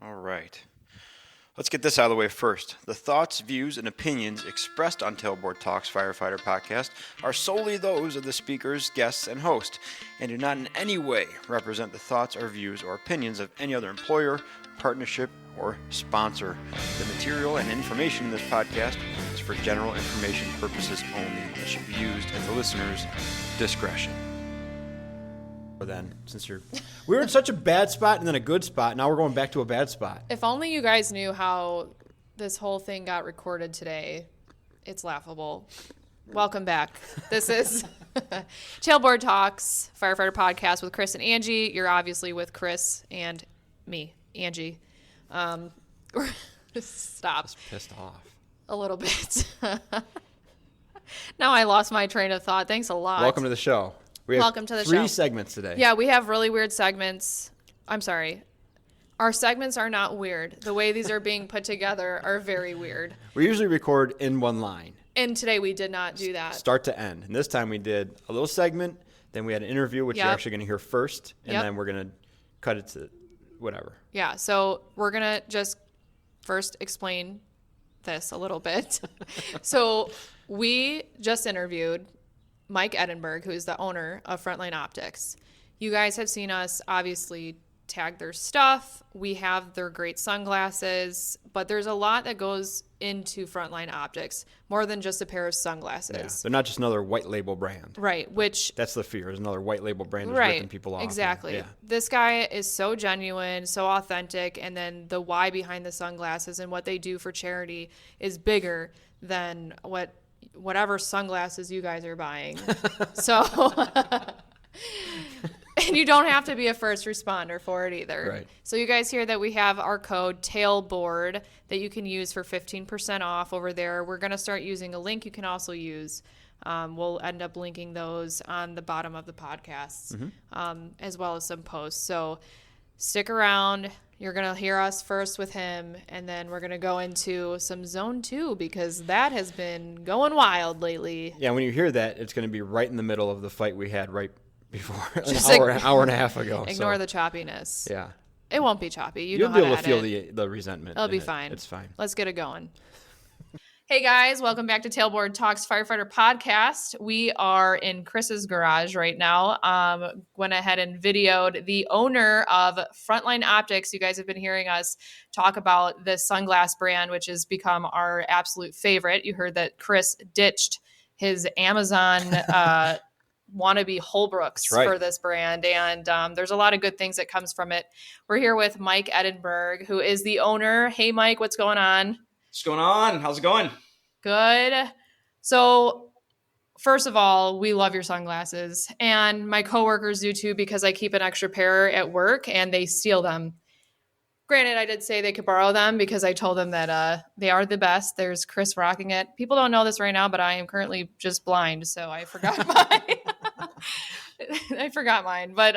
All right. Let's get this out of the way first. The thoughts, views, and opinions expressed on Tailboard Talks Firefighter podcast are solely those of the speakers, guests, and host, and do not in any way represent the thoughts or views or opinions of any other employer, partnership, or sponsor. The material and information in this podcast is for general information purposes only and should be used at the listener's discretion. Then, we were in such a bad spot and then a good spot, now we're going back to a bad spot. If only you guys knew how this whole thing got recorded today. It's laughable. Welcome back. This is Tailboard Talks Firefighter podcast with Chris and Angie. You're obviously with Chris and me, Angie. Stop. Just pissed off a little bit. Now I lost my train of thought. Thanks a lot. Welcome to the show. We have Welcome to the three show. segments today. Yeah, we have really weird segments. I'm sorry. Our segments are not weird. The way these are being put together are very weird. We usually record in one line. And today we did not do that. Start to end. And this time we did a little segment, then we had an interview, which you're actually going to hear first, and then we're going to cut it to whatever. Yeah, so we're going to just first explain this a little bit. So we just interviewed Mike Ettenberg, who is the owner of Frontline Optics. You guys have seen us obviously tag their stuff. We have their great sunglasses, but there's a lot that goes into Frontline Optics, more than just a pair of sunglasses. Yeah, they're not just another white label brand. Right, which... That's the fear, is another white label brand is right, ripping people off. Exactly. This guy is so genuine, so authentic, and then the why behind the sunglasses and what they do for charity is bigger than whatever sunglasses you guys are buying. So, and you don't have to be a first responder for it either. Right. So you guys hear that we have our code TAILBOARD that you can use for 15% off over there. We're going to start using a link you can also use. We'll end up linking those on the bottom of the podcasts, as well as some posts. So stick around. You're going to hear us first with him, and then we're going to go into some Zone 2 because that has been going wild lately. Yeah, when you hear that, it's going to be right in the middle of the fight we had right before, an hour and a half ago. Ignore the choppiness. Yeah. It won't be choppy. You'll be able to feel the resentment. It'll be fine. It's fine. Let's get it going. Hey guys, welcome back to Tailboard Talks Firefighter podcast. We are in Chris's garage right now. Went ahead and videoed the owner of Frontline Optics. You guys have been hearing us talk about this sunglass brand, which has become our absolute favorite. You heard that Chris ditched his Amazon wannabe Holbrooks for this brand, and there's a lot of good things that comes from it. We're here with Mike Ettenberg, who is the owner. Hey Mike, what's going on? What's going on? How's it going? Good. So first of all, we love your sunglasses, and my coworkers do too because I keep an extra pair at work and they steal them. Granted, I did say they could borrow them because I told them that they are the best. There's Chris rocking it. People don't know this right now, but I am currently just blind, so I forgot mine. I forgot mine, but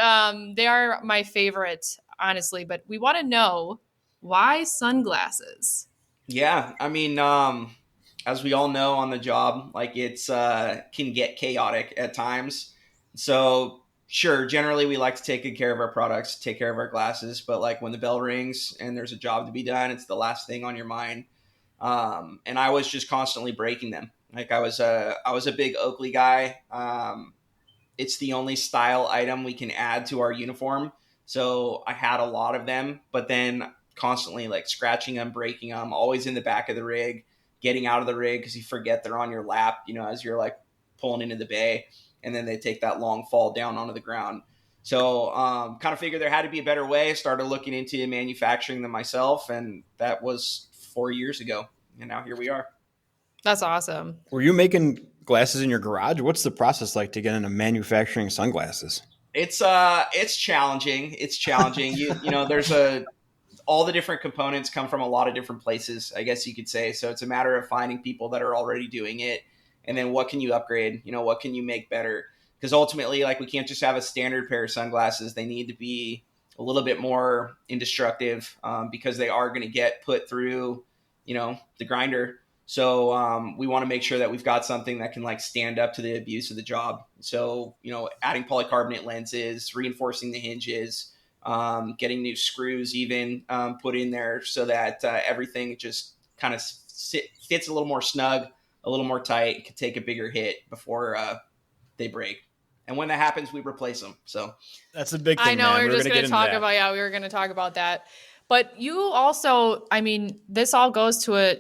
they are my favorite, honestly. But we want to know, why sunglasses? Yeah, I mean, as we all know on the job, like it's can get chaotic at times. So sure, generally we like to take good care of our products, take care of our glasses, but like when the bell rings and there's a job to be done, it's the last thing on your mind. And I was just constantly breaking them. Like I was a big Oakley guy. It's the only style item we can add to our uniform. So I had a lot of them, but then constantly like scratching them, breaking them, always in the back of the rig, getting out of the rig because you forget they're on your lap, as you're like pulling into the bay, and then they take that long fall down onto the ground. So kind of figured there had to be a better way. Started looking into manufacturing them myself, and that was 4 years ago, and now here we are. That's awesome. Were you making glasses in your garage? What's the process like to get into manufacturing sunglasses? It's challenging. It's challenging. There's all the different components come from a lot of different places, I guess you could say. So it's a matter of finding people that are already doing it. And then what can you upgrade? What can you make better? Because ultimately, like, we can't just have a standard pair of sunglasses. They need to be a little bit more indestructible because they are going to get put through, the grinder. So we want to make sure that we've got something that can like stand up to the abuse of the job. So, adding polycarbonate lenses, reinforcing the hinges, getting new screws even put in there so that everything just kind of fits a little more snug, a little more tight, could take a bigger hit before they break. And when that happens, we replace them. So that's a big thing. I know, man. we were just going to talk about, we were going to talk about that. But you also, I mean, this all goes to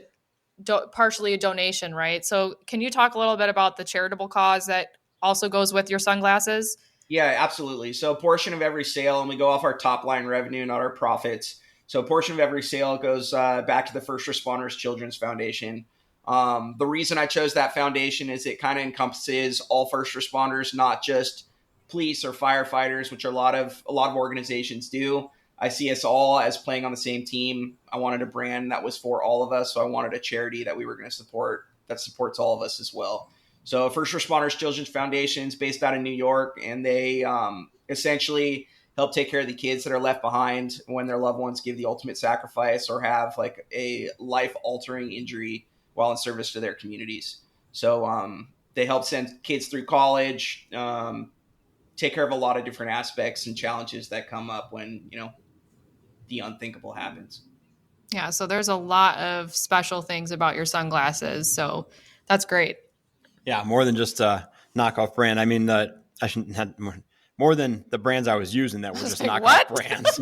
partially a donation, right? So can you talk a little bit about the charitable cause that also goes with your sunglasses? Yeah, absolutely. So a portion of every sale, and we go off our top line revenue, not our profits. So a portion of every sale goes back to the First Responders Children's Foundation. The reason I chose that foundation is it kind of encompasses all first responders, not just police or firefighters, which a lot of organizations do. I see us all as playing on the same team. I wanted a brand that was for all of us, so I wanted a charity that we were going to support that supports all of us as well. So First Responders Children's Foundation is based out of New York, and they essentially help take care of the kids that are left behind when their loved ones give the ultimate sacrifice or have like a life-altering injury while in service to their communities. So they help send kids through college, take care of a lot of different aspects and challenges that come up when, the unthinkable happens. Yeah, so there's a lot of special things about your sunglasses. So that's great. Yeah, more than just a knockoff brand. I mean, I shouldn't have more than the brands I was using that were just knockoff brands.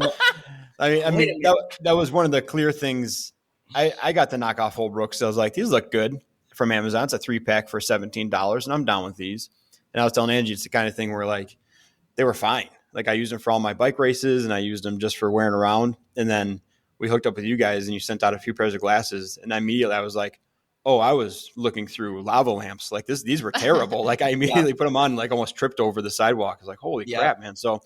I mean that was one of the clear things. I got the knockoff Holbrooks. So I was like, these look good from Amazon. It's a 3-pack for $17, and I'm down with these. And I was telling Angie, it's the kind of thing where like they were fine. Like I used them for all my bike races, and I used them just for wearing around. And then we hooked up with you guys, and you sent out a few pairs of glasses, and immediately I was like, oh, I was looking through lava lamps. Like these were terrible. Like I immediately put them on and like almost tripped over the sidewalk. I was like, holy crap, man. So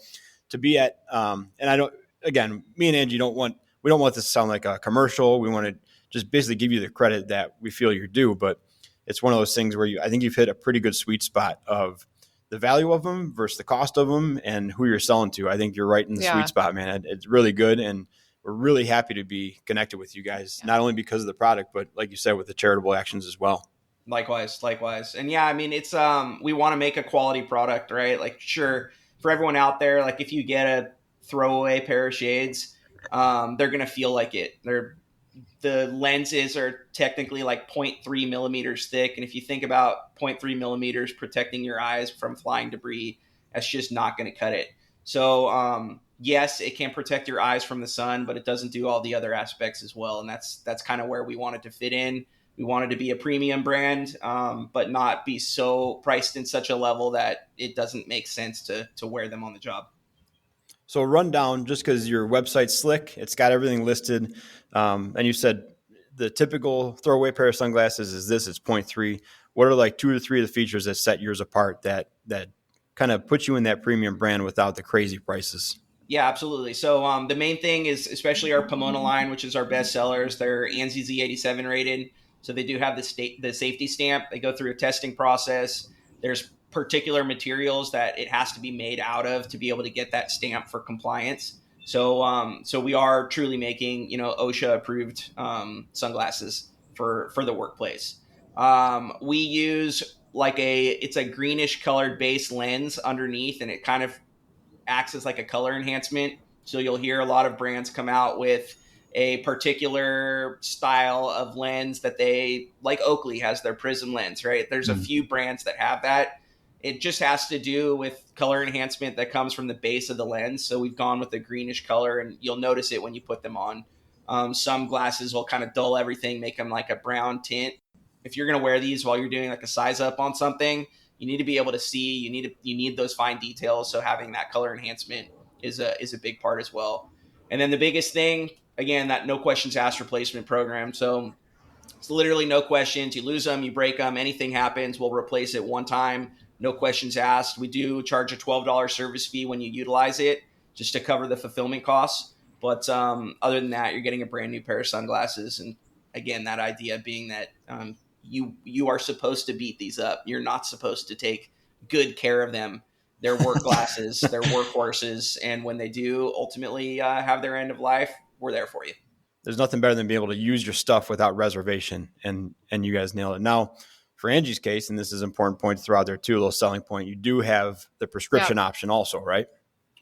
to be at, and I don't, again, me and Angie we don't want this to sound like a commercial. We want to just basically give you the credit that we feel you're due. But it's one of those things where I think you've hit a pretty good sweet spot of the value of them versus the cost of them and who you're selling to. I think you're right in the sweet spot, man. It's really good. And we're really happy to be connected with you guys, not only because of the product, but like you said, with the charitable actions as well. Likewise. And yeah, I mean, it's, we want to make a quality product, right? Like, sure, for everyone out there, like if you get a throwaway pair of shades, they're going to feel like it. The lenses are technically like 0.3 millimeters thick. And if you think about 0.3 millimeters protecting your eyes from flying debris, that's just not going to cut it. So, yes, it can protect your eyes from the sun, but it doesn't do all the other aspects as well. And that's kind of where we wanted to fit in. We wanted to be a premium brand, but not be so priced in such a level that it doesn't make sense to wear them on the job. So run down, just because your website's slick, it's got everything listed. And you said the typical throwaway pair of sunglasses is this, it's 0.3. What are like 2 to 3 of the features that set yours apart that kind of put you in that premium brand without the crazy prices? Yeah, absolutely. So the main thing is especially our Pomona line, which is our best sellers. They're ANSI Z87 rated. So they do have the safety stamp. They go through a testing process. There's particular materials that it has to be made out of to be able to get that stamp for compliance. So we are truly making, OSHA approved sunglasses for the workplace. We use it's a greenish colored base lens underneath, and it kind of acts as like a color enhancement. So you'll hear a lot of brands come out with a particular style of lens that like Oakley has their prism lens, right? There's a few brands that have that. It just has to do with color enhancement that comes from the base of the lens. So we've gone with a greenish color, and you'll notice it when you put them on. Some glasses will kind of dull everything, make them like a brown tint. If you're going to wear these while you're doing like a size up on something, you need to be able to see. You need those fine details. So having that color enhancement is a big part as well. And then the biggest thing, again, that no questions asked replacement program. So it's literally no questions. You lose them, you break them, anything happens, we'll replace it one time. No questions asked. We do charge a $12 service fee when you utilize it, just to cover the fulfillment costs. But other than that, you're getting a brand new pair of sunglasses. And again, that idea being that you are supposed to beat these up. You're not supposed to take good care of them. They're work glasses, they're workhorses. And when they do ultimately have their end of life, we're there for you. There's nothing better than being able to use your stuff without reservation. And you guys nailed it. Now, for Angie's case, and this is an important point to throw out there too, a little selling point, you do have the prescription option also, right?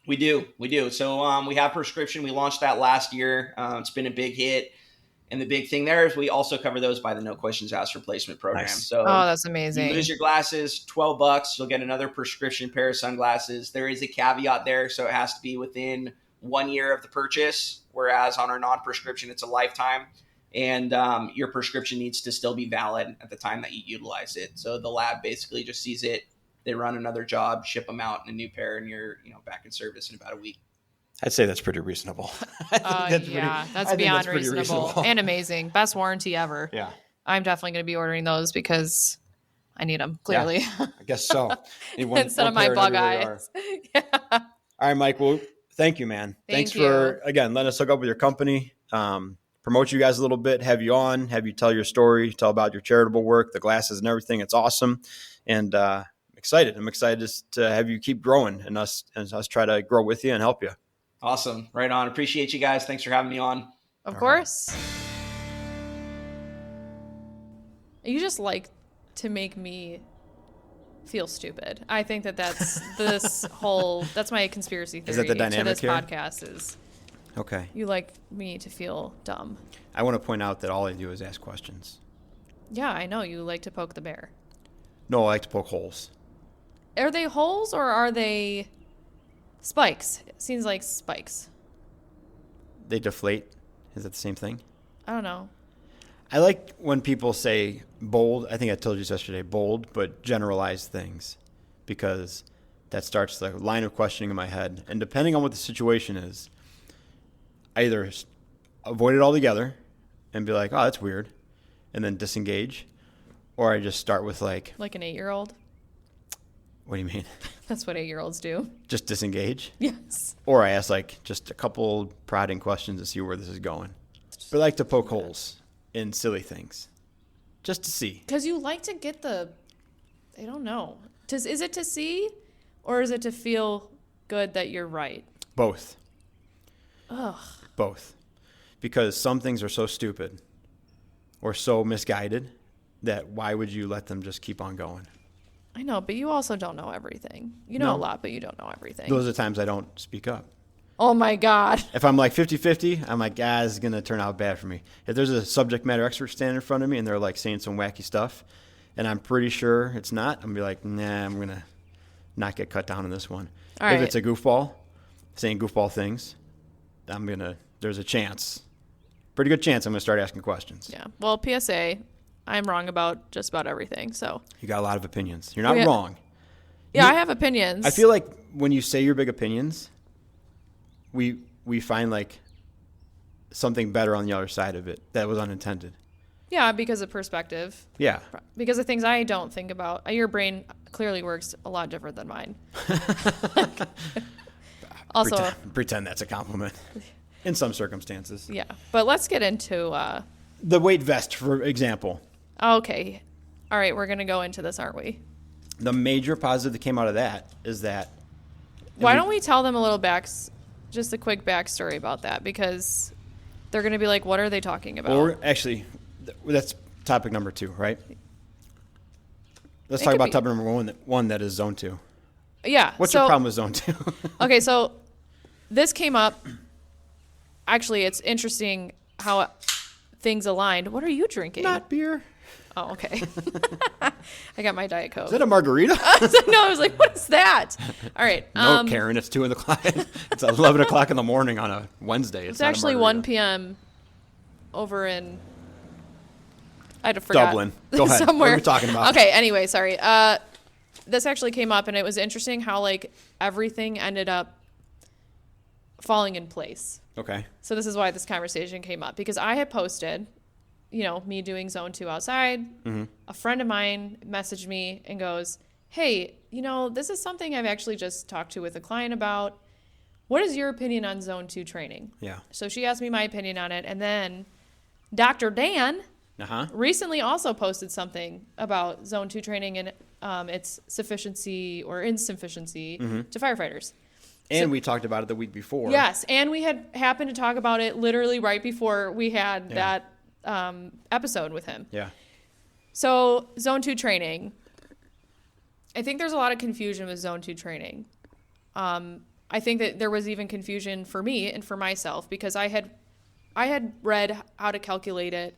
We do. So we have prescription. We launched that last year. It's been a big hit. And the big thing there is we also cover those by the no questions asked replacement program. Nice. So that's amazing. You lose your glasses, $12, you'll get another prescription pair of sunglasses. There is a caveat there, so it has to be within 1 year of the purchase, whereas on our non-prescription, it's a lifetime. And your prescription needs to still be valid at the time that you utilize it. So the lab basically just sees it, they run another job, ship them out in a new pair, and you're back in service in about a week. I'd say that's pretty reasonable. That's beyond reasonable and amazing. Best warranty ever. Yeah. I'm definitely going to be ordering those because I need them, clearly. Yeah, I guess so. Instead of my bug eyes. Yeah. All right, Mike. Well, thank you, man. Thanks for, again, letting us hook up with your company, promote you guys a little bit, have you on, have you tell your story, tell about your charitable work, the glasses and everything. It's awesome. And I'm excited to have you keep growing and us try to grow with you and help you. Awesome. Right on. Appreciate you guys. Thanks for having me on. Of course. You just like to make me feel stupid. I think that's that's my conspiracy theory. Is that the dynamic to this here? podcast is okay. You like me to feel dumb. I want to point out that all I do is ask questions. Yeah, I know. You like to poke the bear. No, I like to poke holes. Are they holes or are they spikes? It seems like spikes. They deflate. Is that the same thing? I don't know. I like when people say bold. I think I told you yesterday, bold, but generalized things, because that starts the line of questioning in my head. And depending on what the situation is, I either avoid it altogether and be like, oh, that's weird, and then disengage, or I just start with like an 8-year-old. What do you mean? That's what 8-year-olds do. Just disengage? Yes. Or I ask like just a couple prodding questions to see where this is going. But I like to poke holes in silly things, just to see. Because you like to get I don't know. Is it to see, or is it to feel good that you're right? Both. Ugh. Both. Because some things are so stupid or so misguided that why would you let them just keep on going? I know, but you also don't know everything. You know a lot, but you don't know everything. Those are the times I don't speak up. Oh, my God. If I'm like 50-50, I'm like, this is going to turn out bad for me. If there's a subject matter expert standing in front of me and they're like saying some wacky stuff and I'm pretty sure it's not, I'm going to be like, nah, I'm going to not get cut down on this one. All if right. it's a goofball, saying goofball things, there's a chance, pretty good chance I'm going to start asking questions. Yeah. Well, PSA, I'm wrong about just about everything, so. You got a lot of opinions. You're not wrong. Yeah, I have opinions. I feel like when you say your big opinions, we find like something better on the other side of it that was unintended. Yeah, because of perspective. Yeah. Because of things I don't think about. Your brain clearly works a lot different than mine. Also, pretend that's a compliment in some circumstances. Yeah, but let's get into the weight vest, for example. Okay. All right, we're going to go into this, aren't we? The major positive that came out of that is that. Why don't we tell them a little just a quick backstory about that, because they're going to be like, what are they talking about? Or actually, that's topic number 2, right? Let's talk about topic number one that is zone 2. Yeah. What's your problem with zone 2? Okay, so this came up. Actually, it's interesting how things aligned. What are you drinking? Not beer. Oh, okay. I got my Diet Coke. Is that a margarita? No, I was like, what is that? All right. No, Karen, it's 2 o'clock. It's 11 o'clock in the morning on a Wednesday. It's actually 1 p.m. over in, I forgot. Dublin. Go ahead. Somewhere. What are we talking about? Okay, anyway, sorry. This actually came up, and it was interesting how, like, everything ended up falling in place. Okay. So this is why this conversation came up, because I had posted, me doing zone 2 outside. Mm-hmm. A friend of mine messaged me and goes, hey, this is something I've actually just talked to with a client about. What is your opinion on zone 2 training? Yeah. So she asked me my opinion on it. And then Dr. Dan recently also posted something about zone 2 training and its sufficiency or insufficiency to firefighters. And we talked about it the week before. Yes, and we had happened to talk about it literally right before we had that episode with him. Yeah. So zone 2 training. I think there's a lot of confusion with zone 2 training. I think that there was even confusion for me and for myself because I had read how to calculate it,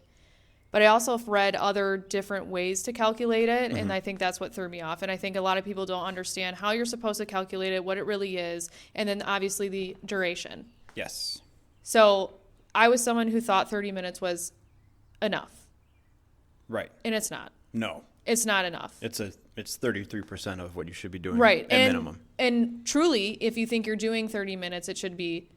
but I also read other different ways to calculate it, and I think that's what threw me off. And I think a lot of people don't understand how you're supposed to calculate it, what it really is, and then obviously the duration. Yes. So I was someone who thought 30 minutes was enough. Right. And it's not. No. It's not enough. It's 33% of what you should be doing right. at minimum. And truly, if you think you're doing 30 minutes, it should be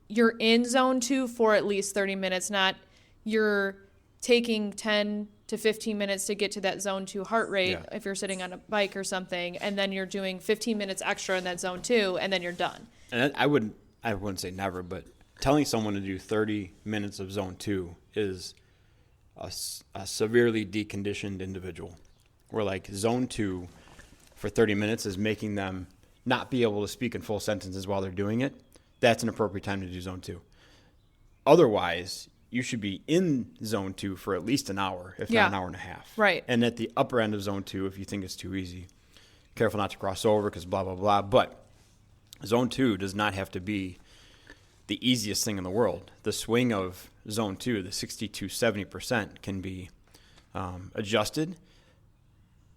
you're in zone 2 for at least 30 minutes, not you're taking 10 to 15 minutes to get to that zone 2 heart rate if you're sitting on a bike or something, and then you're doing 15 minutes extra in that zone 2, and then you're done. And I wouldn't say never, but telling someone to do 30 minutes of zone 2 is a severely deconditioned individual. Where like zone 2 for 30 minutes is making them not be able to speak in full sentences while they're doing it. That's an appropriate time to do zone 2. Otherwise, you should be in zone 2 for at least an hour, if not an hour and a half. Right. And at the upper end of zone 2, if you think it's too easy, careful not to cross over because blah, blah, blah. But zone 2 does not have to be the easiest thing in the world. The swing of zone 2, the 60 to 70%, can be adjusted.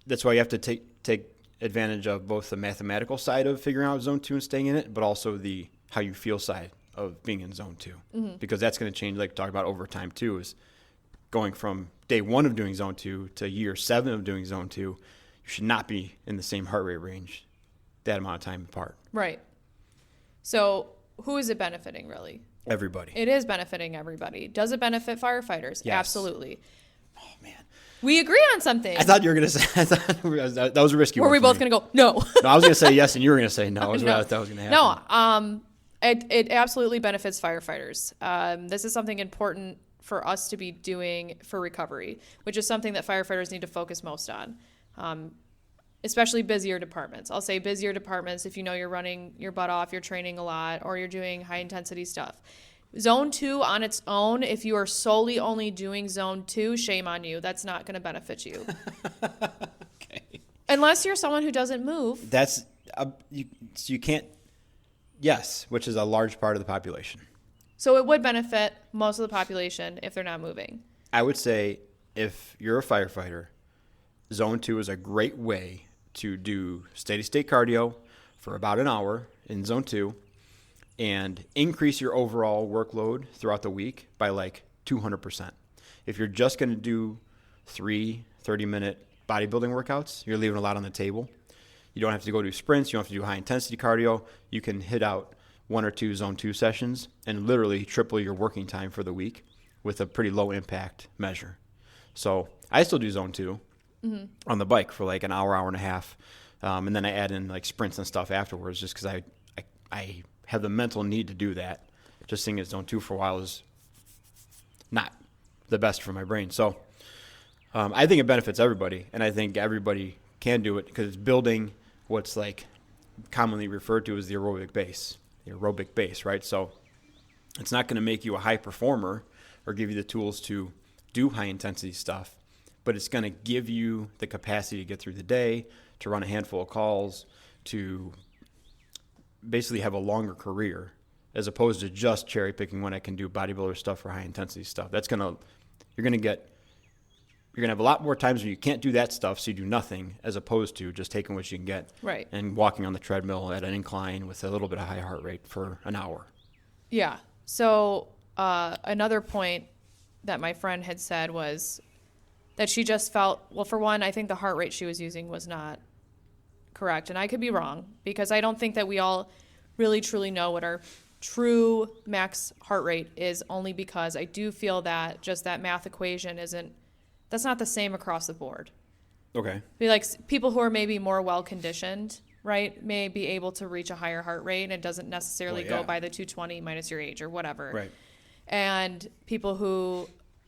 That's why you have to take advantage of both the mathematical side of figuring out zone 2 and staying in it, but also the how you feel side of being in zone 2. Mm-hmm. Because that's going to change, like talk about over time too, is going from day 1 of doing zone 2 to year 7 of doing zone 2. You should not be in the same heart rate range that amount of time apart. Right. So who is it benefiting really? Everybody. It is benefiting everybody. Does it benefit firefighters? Yes. Absolutely. Oh, man. We agree on something. I thought you were going to say, that was a risky one. Were we both going to go, no? No, I was going to say yes, and you were going to say no. Is what I thought was going to happen. No, it absolutely benefits firefighters. This is something important for us to be doing for recovery, which is something that firefighters need to focus most on, especially busier departments. I'll say busier departments if you know you're running your butt off, you're training a lot, or you're doing high-intensity stuff. Zone 2 on its own, if you are solely only doing zone 2, shame on you. That's not going to benefit you. Okay. Unless you're someone who doesn't move. That's you can't. Yes, which is a large part of the population. So it would benefit most of the population if they're not moving. I would say if you're a firefighter, zone 2 is a great way to do steady state cardio for about an hour in zone 2. And increase your overall workload throughout the week by like 200%. If you're just going to do 3 30-minute bodybuilding workouts, you're leaving a lot on the table. You don't have to go do sprints. You don't have to do high-intensity cardio. You can hit out 1 or 2 zone 2 sessions and literally triple your working time for the week with a pretty low-impact measure. So I still do zone 2 on the bike for like an hour, hour and a half. And then I add in like sprints and stuff afterwards just because I have the mental need to do that. Just seeing it zone 2 for a while is not the best for my brain. So I think it benefits everybody, and I think everybody can do it because it's building what's like commonly referred to as the aerobic base, right? So it's not going to make you a high performer or give you the tools to do high intensity stuff, but it's going to give you the capacity to get through the day, to run a handful of calls, to basically have a longer career as opposed to just cherry picking when I can do bodybuilder stuff or high intensity stuff. You're going to have a lot more times where you can't do that stuff, so you do nothing, as opposed to just taking what you can get and walking on the treadmill at an incline with a little bit of high heart rate for an hour. Yeah. So another point that my friend had said was that she just felt, well, for one, I think the heart rate she was using was not correct. And I could be wrong because I don't think that we all really truly know what our true max heart rate is, only because I do feel that just that math equation that's not the same across the board. Okay. Like people who are maybe more well-conditioned, right, may be able to reach a higher heart rate, and it doesn't necessarily go by the 220 minus your age or whatever. Right. And people who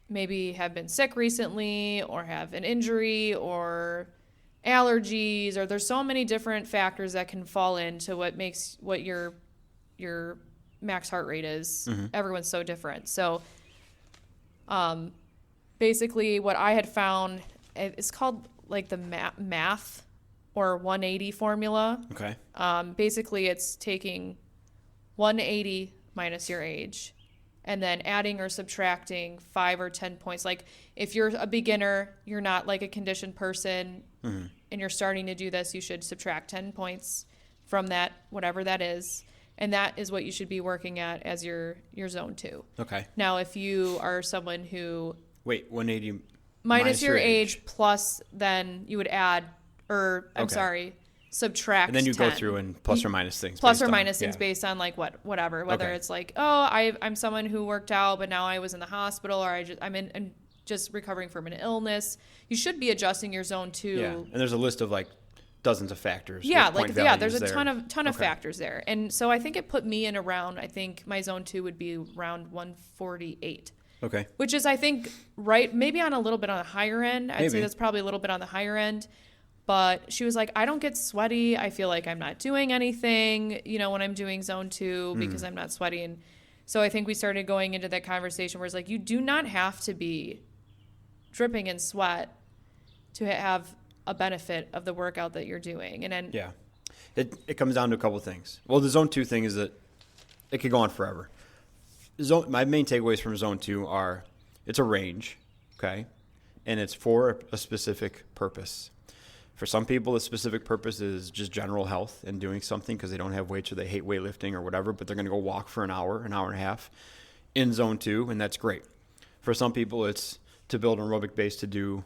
maybe have been sick recently or have an injury or allergies, or there's so many different factors that can fall into what your max heart rate is. Mm-hmm. Everyone's so different. So basically what I had found, it's called like the math or 180 formula. Okay. Basically, it's taking 180 minus your age and then adding or subtracting 5 or 10 points. Like if you're a beginner, you're not like a conditioned person, and you're starting to do this, you should subtract 10 points from that, whatever that is. And that is what you should be working at as your zone 2. Okay. Now, if you are someone who... Wait, 180 minus your age plus then you would add, or I'm sorry, subtract. And then you 10. go through and plus or minus things. Plus or minus things based on like whatever. Whether Okay. it's like, I'm someone who worked out, but now I was in the hospital, or I'm just recovering from an illness. You should be adjusting your zone 2. Yeah, and there's a list of like dozens of factors. Yeah, with point there's a values ton of factors there. And so I think it put me in around, I think my zone 2 would be around 148. Okay. Which is, I think, right, maybe on a little bit on the higher end. I'd say Maybe. that's probably a little bit on the higher end. But she was like, I don't get sweaty. I feel like I'm not doing anything, when I'm doing zone 2 because I'm not sweaty. And so I think we started going into that conversation where it's like, you do not have to be dripping in sweat to have a benefit of the workout that you're doing. And then Yeah. It comes down to a couple of things. Well, the zone 2 thing is that it could go on forever. My main takeaways from zone 2 are it's a range, okay? And it's for a specific purpose. For some people, the specific purpose is just general health and doing something because they don't have weights or they hate weightlifting or whatever, but they're going to go walk for an hour and a half in zone 2, and that's great. For some people, it's to build an aerobic base to do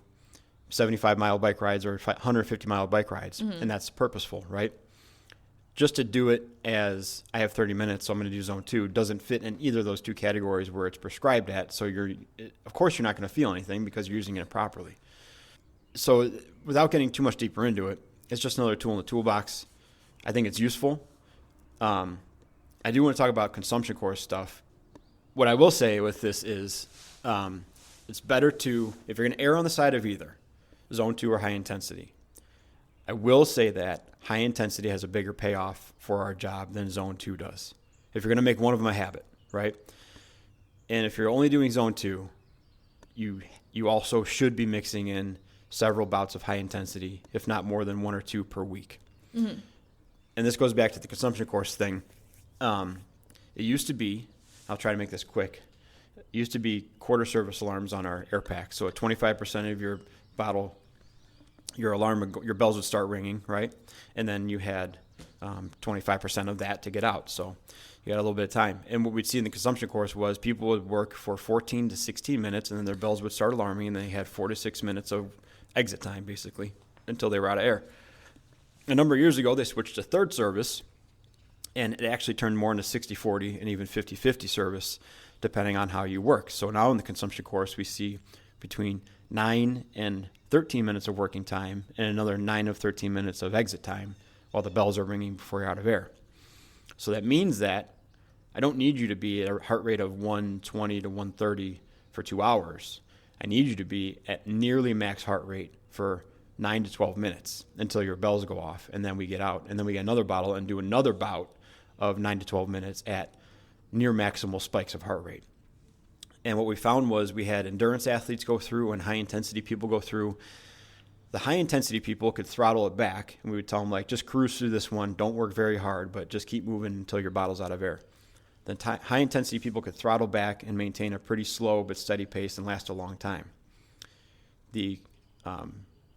75-mile bike rides or 150-mile bike rides, and that's purposeful, right? Just to do it as I have 30 minutes, so I'm going to do zone 2 doesn't fit in either of those two categories where it's prescribed at. So of course you're not going to feel anything because you're using it properly. So without getting too much deeper into it, it's just another tool in the toolbox. I think it's useful. I do want to talk about consumption course stuff. What I will say with this is it's better to, if you're going to err on the side of either zone 2 or high intensity, I will say that high intensity has a bigger payoff for our job than zone 2 does. If you're going to make one of them a habit, right? And if you're only doing zone 2, you also should be mixing in several bouts of high intensity, if not more than 1 or 2 per week. And this goes back to the consumption course thing. It used to be, I'll try to make this quick, it used to be quarter service alarms on our air pack. So at 25% of your bottle, your bells would start ringing, right? And then you had 25% of that to get out. So you got a little bit of time. And what we'd see in the consumption course was people would work for 14 to 16 minutes, and then their bells would start alarming, and they had 4 to 6 minutes of exit time, basically, until they were out of air. A number of years ago, they switched to third service, and it actually turned more into 60-40 and even 50-50 service, depending on how you work. So now in the consumption course, we see between 9 and 13 minutes of working time and another 9 of 13 minutes of exit time while the bells are ringing before you're out of air. So that means that I don't need you to be at a heart rate of 120 to 130 for 2 hours. I need you to be at nearly max heart rate for 9 to 12 minutes until your bells go off, and then we get out. And then we get another bottle and do another bout of 9 to 12 minutes at near maximal spikes of heart rate. And what we found was we had endurance athletes go through and high-intensity people go through. The high-intensity people could throttle it back, and we would tell them, like, just cruise through this one. Don't work very hard, but just keep moving until your bottle's out of air. The high-intensity people could throttle back and maintain a pretty slow but steady pace and last a long time. The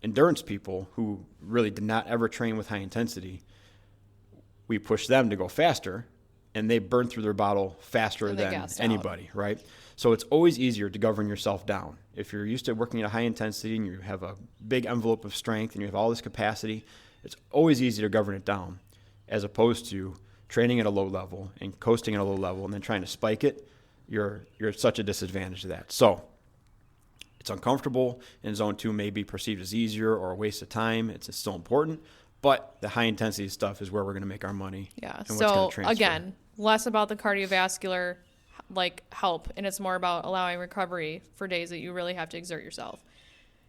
endurance people who really did not ever train with high intensity, we pushed them to go faster, and they burned through their bottle faster than anybody, right? So it's always easier to govern yourself down. If you're used to working at a high intensity and you have a big envelope of strength and you have all this capacity, it's always easy to govern it down as opposed to training at a low level and coasting at a low level and then trying to spike it. You're at such a disadvantage to that. So it's uncomfortable, and zone 2 may be perceived as easier or a waste of time. It's still important, but the high intensity stuff is where we're going to make our money. Yeah. And what's going to transfer. Again, less about the cardiovascular help, and it's more about allowing recovery for days that you really have to exert yourself.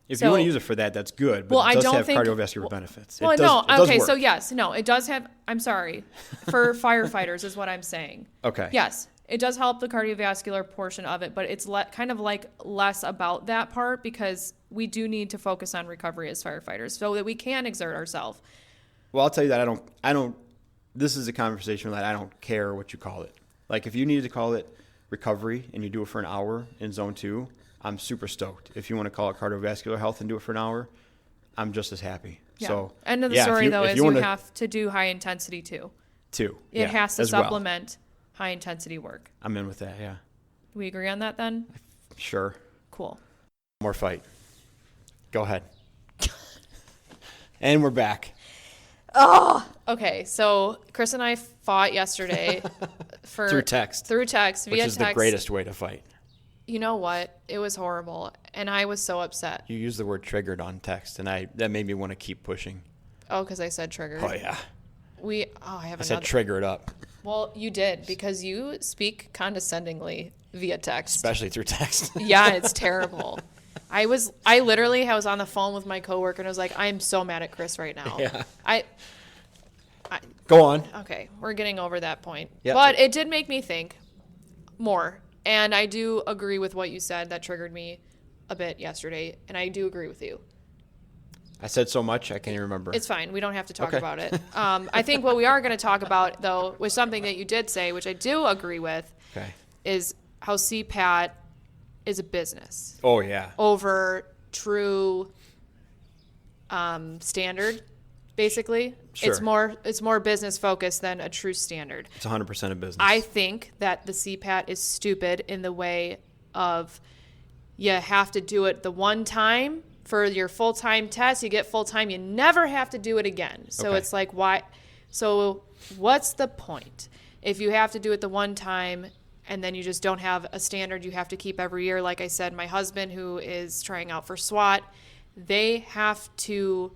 If you want to use it for that, that's good, but it does have cardiovascular benefits. Well, so yes, no, it does have, I'm sorry, for firefighters is what I'm saying. Okay. Yes, It does help the cardiovascular portion of it, but it's kind of like less about that part because we do need to focus on recovery as firefighters so that we can exert ourselves. Well, I'll tell you that I don't, this is a conversation that I don't care what you call it. Like if you need to call it recovery and you do it for an hour in zone 2, I'm super stoked. If you want to call it cardiovascular health and do it for an hour, I'm just as happy. Yeah. So end of the story though is you have to do high intensity too. It has to supplement high intensity work. I'm in with that, yeah. We agree on that then? Sure. Cool. More fight. Go ahead. And we're back. Oh, okay. So Chris and I fought yesterday through text. Via text. Which is the greatest way to fight. You know what? It was horrible, and I was so upset. You used the word triggered on text, and that made me want to keep pushing. Oh, because I said triggered. Oh yeah. I said trigger it up. Well, you did because you speak condescendingly via text, especially through text. Yeah, it's terrible. I was on the phone with my coworker and I was like, I'm so mad at Chris right now. Yeah. Go on. Okay, we're getting over that point. Yep. But it did make me think more. And I do agree with what you said. That triggered me a bit yesterday. And I do agree with you. I said so much, I can't even remember. It's fine. We don't have to talk about it. I think what we are going to talk about, though, was something that you did say, which I do agree with, is how CPAT is a business. Oh, yeah. Over true standard, basically. Sure. It's more business focused than a true standard. It's 100% a business. I think that the CPAT is stupid in the way of you have to do it the one time for your full-time test. You get full-time. You never have to do it again. So it's like, why? So what's the point? If you have to do it the one time and then you just don't have a standard you have to keep every year. Like I said, my husband, who is trying out for SWAT, they have to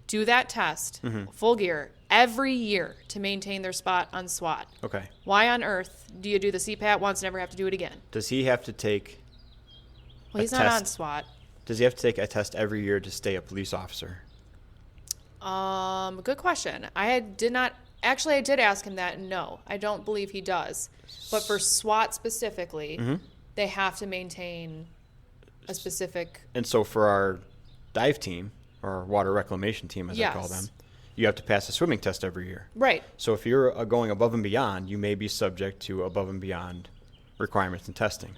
do that test, full gear, every year to maintain their spot on SWAT. Okay. Why on earth do you do the CPAT once and never have to do it again? Does he have to take Well, he's not on SWAT. Does he have to take a test every year to stay a police officer? Good question. I did ask him that, and no, I don't believe he does. But for SWAT specifically, they have to maintain a specific... And so for our dive team, or water reclamation team, as I call them, you have to pass a swimming test every year. Right. So if you're going above and beyond, you may be subject to above and beyond requirements and testing.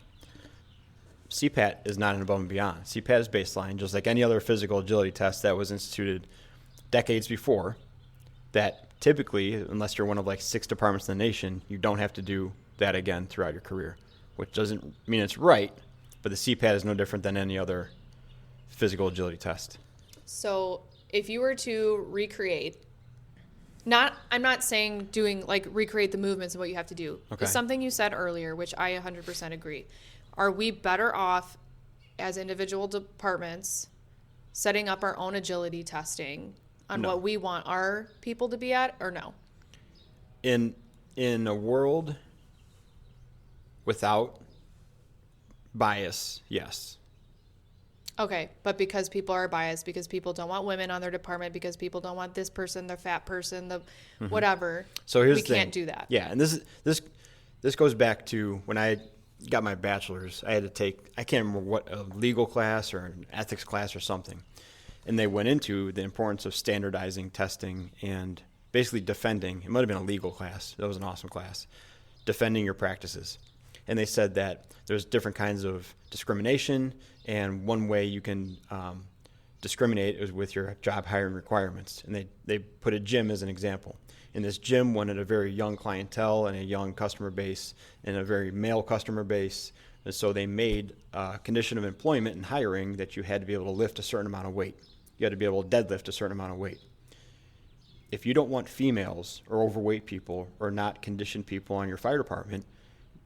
CPAT is not an above and beyond. CPAT is baseline, just like any other physical agility test that was instituted decades before, that typically, unless you're one of like 6 departments in the nation, you don't have to do that again throughout your career, which doesn't mean it's right, but the CPAT is no different than any other physical agility test. So if you were to recreate, I'm not saying recreate the movements and what you have to do. Okay. It's something you said earlier, which I 100% agree. Are we better off as individual departments setting up our own agility testing on what we want our people to be at, or no? In a world without bias, yes. Okay, but because people are biased, because people don't want women on their department, because people don't want this person, the fat person, the whatever. So here's we the thing. Can't do that. Yeah, and this goes back to when I got my bachelor's. I had to take, I can't remember what, a legal class or an ethics class or something. And they went into the importance of standardizing testing and basically defending. It might have been a legal class. That was an awesome class. Defending your practices. And they said that there's different kinds of discrimination, and one way you can discriminate is with your job hiring requirements. And they put a gym as an example. And this gym wanted a very young clientele and a young customer base and a very male customer base. And so they made a condition of employment and hiring that you had to be able to lift a certain amount of weight. You had to be able to deadlift a certain amount of weight. If you don't want females or overweight people or not conditioned people on your fire department,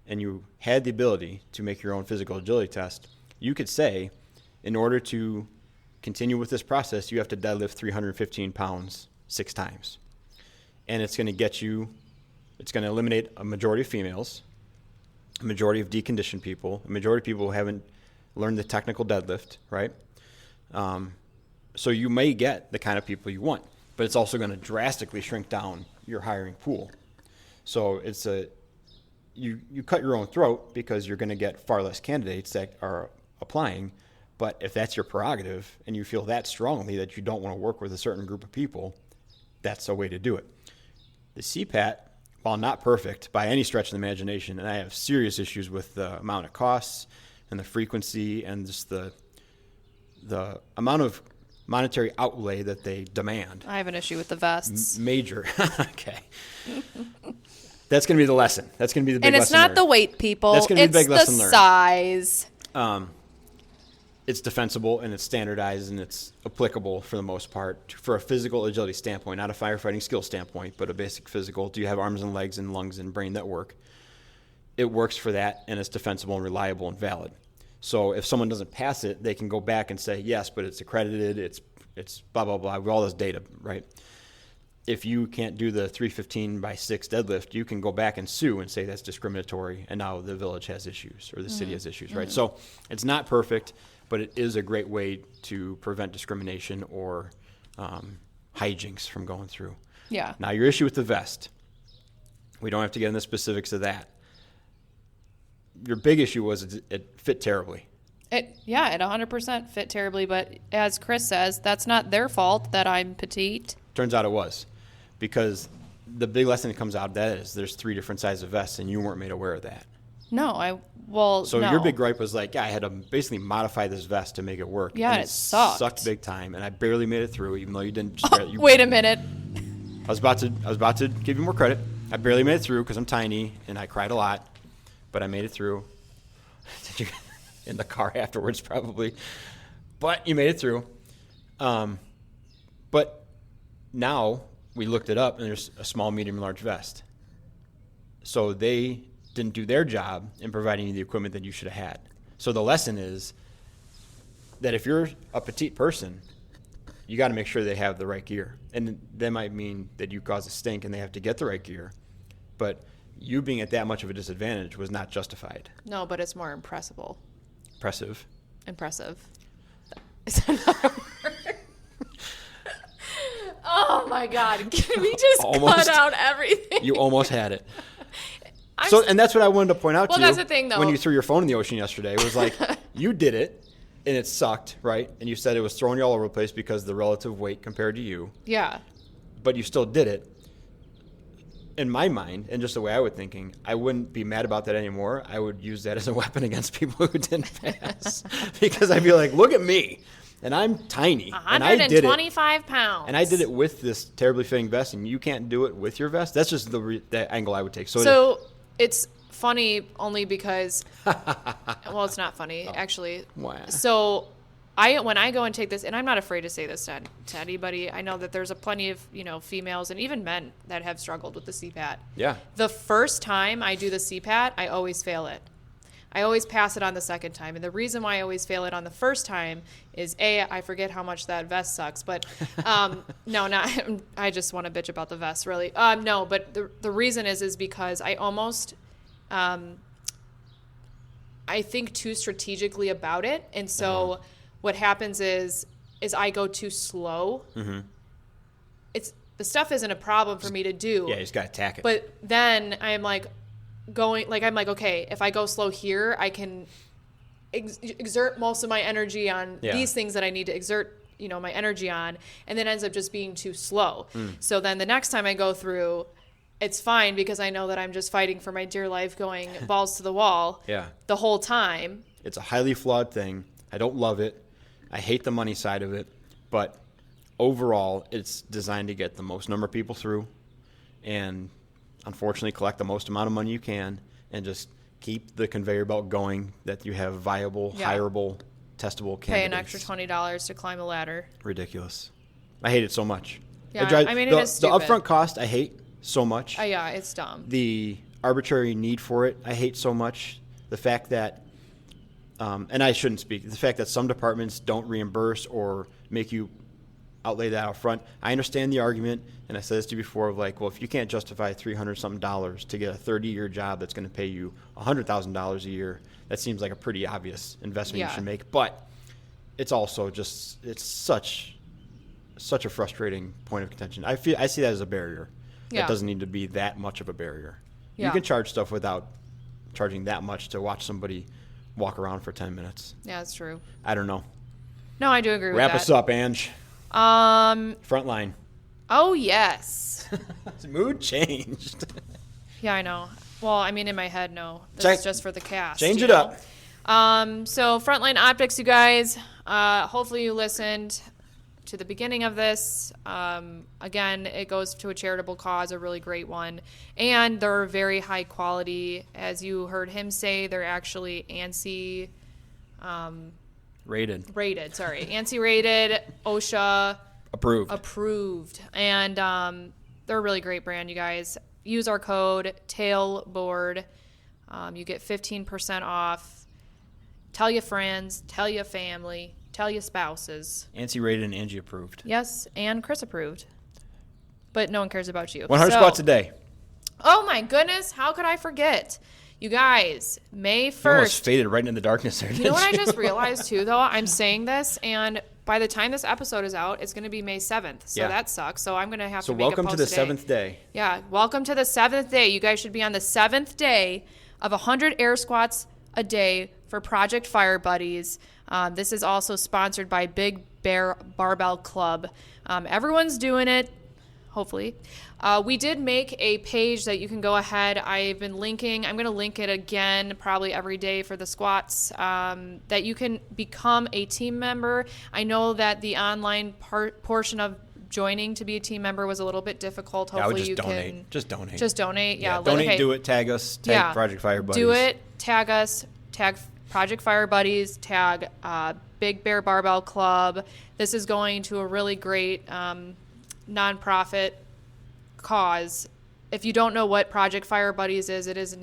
and you had the ability to make your own physical agility test, you could say, in order to continue with this process, you have to deadlift 315 pounds 6 times. And it's going to eliminate a majority of females, a majority of deconditioned people, a majority of people who haven't learned the technical deadlift, right? So you may get the kind of people you want, but it's also going to drastically shrink down your hiring pool. So you cut your own throat because you're going to get far less candidates that are applying. But if that's your prerogative and you feel that strongly that you don't want to work with a certain group of people, that's a way to do it. The CPAT, while not perfect by any stretch of the imagination, and I have serious issues with the amount of costs and the frequency and just the amount of monetary outlay that they demand. I have an issue with the vests. Major. Okay. That's going to be the lesson. That's going to be the big lesson. And it's not the weight, people. That's going to be the big lesson learned. It's the size. It's defensible and it's standardized and it's applicable for the most part for a physical agility standpoint, not a firefighting skill standpoint, but a basic physical. Do you have arms and legs and lungs and brain that work? It works for that, and it's defensible and reliable and valid. So if someone doesn't pass it, they can go back and say, yes, but it's accredited, it's blah, blah, blah, with all this data, right? If you can't do the 315 by 6 deadlift, you can go back and sue and say that's discriminatory, and now the village has issues or the city has issues, right? So it's not perfect, but it is a great way to prevent discrimination or hijinks from going through. Yeah. Now, your issue with the vest, we don't have to get into the specifics of that. Your big issue was it fit terribly. It 100% fit terribly, but as Chris says, that's not their fault that I'm petite. Turns out it was, because the big lesson that comes out of that is there's 3 different sizes of vests, and you weren't made aware of that. No, So your big gripe was like, I had to basically modify this vest to make it work. Yeah, and it sucked. Sucked big time, and I barely made it through, even though you didn't. Wait a minute. I was about to give you more credit. I barely made it through because I'm tiny and I cried a lot, but I made it through. In the car afterwards, probably, but you made it through. But now we looked it up, and there's a small, medium, and large vest. So they didn't do their job in providing you the equipment that you should have had. So the lesson is that if you're a petite person, you got to make sure they have the right gear. And that might mean that you cause a stink and they have to get the right gear. But you being at that much of a disadvantage was not justified. No, but it's more impressive. Is another word. Oh my God. Can we just cut out everything? You almost had it. And that's what I wanted to point out to you. Well, that's the thing, though. When you threw your phone in the ocean yesterday, it was like, you did it, and it sucked, right? And you said it was throwing you all over the place because of the relative weight compared to you. Yeah. But you still did it. In my mind, and just the way I was thinking, I wouldn't be mad about that anymore. I would use that as a weapon against people who didn't pass. Because I'd be like, look at me. And I'm tiny. 125 pounds. And I did it with this terribly fitting vest, and you can't do it with your vest? That's just the angle I would take. So it's funny only because, well, it's not funny, actually. Wow. So when I go and take this, and I'm not afraid to say this to anybody, I know that there's plenty of, females and even men that have struggled with the CPAT. Yeah. The first time I do the CPAT, I always fail it. I always pass it on the second time. And the reason why I always fail it on the first time is, I forget how much that vest sucks. But I just want to bitch about the vest, really. No, but the reason is because I almost, I think too strategically about it. And so what happens is I go too slow. Mm-hmm. The stuff isn't a problem for me to do. Yeah, you just got to attack it. But then I'm like, okay, if I go slow here, I can exert most of my energy on these things that I need to exert, my energy on, and then ends up just being too slow. So then the next time I go through, it's fine because I know that I'm just fighting for my dear life, going balls to the wall the whole time. It's a highly flawed thing. I don't love it. I hate the money side of it, but overall, it's designed to get the most number of people through, and unfortunately collect the most amount of money you can and just keep the conveyor belt going, that you have viable, hireable, testable candidates. Pay an extra $20 to climb a ladder. Ridiculous. I hate it so much. Yeah, it is the stupid. upfront cost I hate so much. Yeah, it's dumb. The arbitrary need for it I hate so much. The fact that, and I shouldn't speak, the fact that some departments don't reimburse or make you outlay that out front. I understand the argument, and I said this to you before, of like, well, if you can't justify $300-something to get a 30-year job that's going to pay you $100,000 a year, that seems like a pretty obvious investment you should make. But it's also just, it's such a frustrating point of contention. I see that as a barrier. That doesn't need to be that much of a barrier. You can charge stuff without charging that much to watch somebody walk around for 10 minutes. Yeah, that's true. I don't know. No, I do agree with that. Wrap us up, Ange. Frontline. Oh, yes. Mood changed. Yeah, I know. Well, I mean, in my head, no. This is just for the cast. Change it up. So Frontline Optics, you guys, hopefully you listened to the beginning of this. Again, it goes to a charitable cause, a really great one. And they're very high quality. As you heard him say, they're actually ANSI rated. ANSI rated, OSHA approved. And they're a really great brand, you guys. Use our code TAILBOARD. You get 15% off. Tell your friends, tell your family, tell your spouses. ANSI rated and Angie approved. Yes, and Chris approved. But no one cares about you. 100 squats a day. Oh my goodness, how could I forget? You guys, May 1st. You almost faded right into the darkness there. You know what I just realized too, though? I'm saying this, and by the time this episode is out, it's going to be May 7th. So that sucks. So I'm going to have to make a post So welcome to the 7th day. Yeah, welcome to the 7th day. You guys should be on the 7th day of 100 air squats a day for Project Fire Buddies. This is also sponsored by Big Bear Barbell Club. Everyone's doing it, hopefully. We did make a page that you can go ahead. I've been linking. I'm going to link it again probably every day for the squats, that you can become a team member. I know that the online portion of joining to be a team member was a little bit difficult. Hopefully you can just donate. Just donate. Yeah. Donate, do it, tag us, tag Project Fire Buddies. Do it, tag us, tag Project Fire Buddies, tag Big Bear Barbell Club. This is going to a really great nonprofit cause. If you don't know what Project Fire Buddies is, it is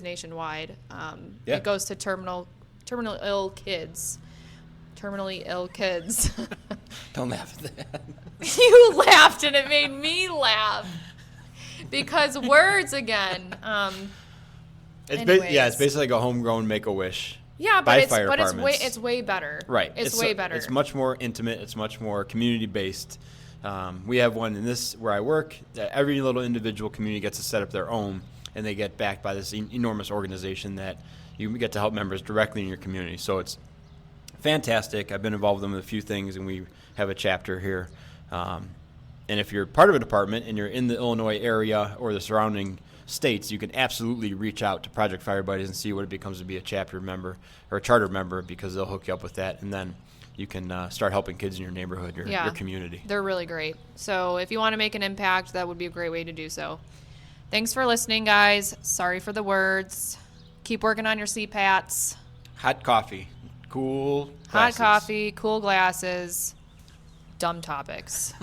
nationwide. It goes to terminally ill kids. Don't laugh at that. You laughed and it made me laugh because words again. It's basically like a homegrown Make-A-Wish. Yeah, but it's way better. Right. It's way better. It's much more intimate. It's much more community based. We have one in this where I work. Every little individual community gets to set up their own, and they get backed by this enormous organization that you get to help members directly in your community. So it's fantastic. I've been involved with them with a few things, and we have a chapter here. And if you're part of a department and you're in the Illinois area or the surrounding states, you can absolutely reach out to Project Fire Buddies and see what it becomes to be a chapter member or a charter member, because they'll hook you up with that, and then you can start helping kids in your neighborhood, your community. They're really great. So if you want to make an impact, that would be a great way to do so. Thanks for listening, guys. Sorry for the words. Keep working on your CPATs. Hot coffee, cool glasses. Hot coffee, cool glasses, dumb topics.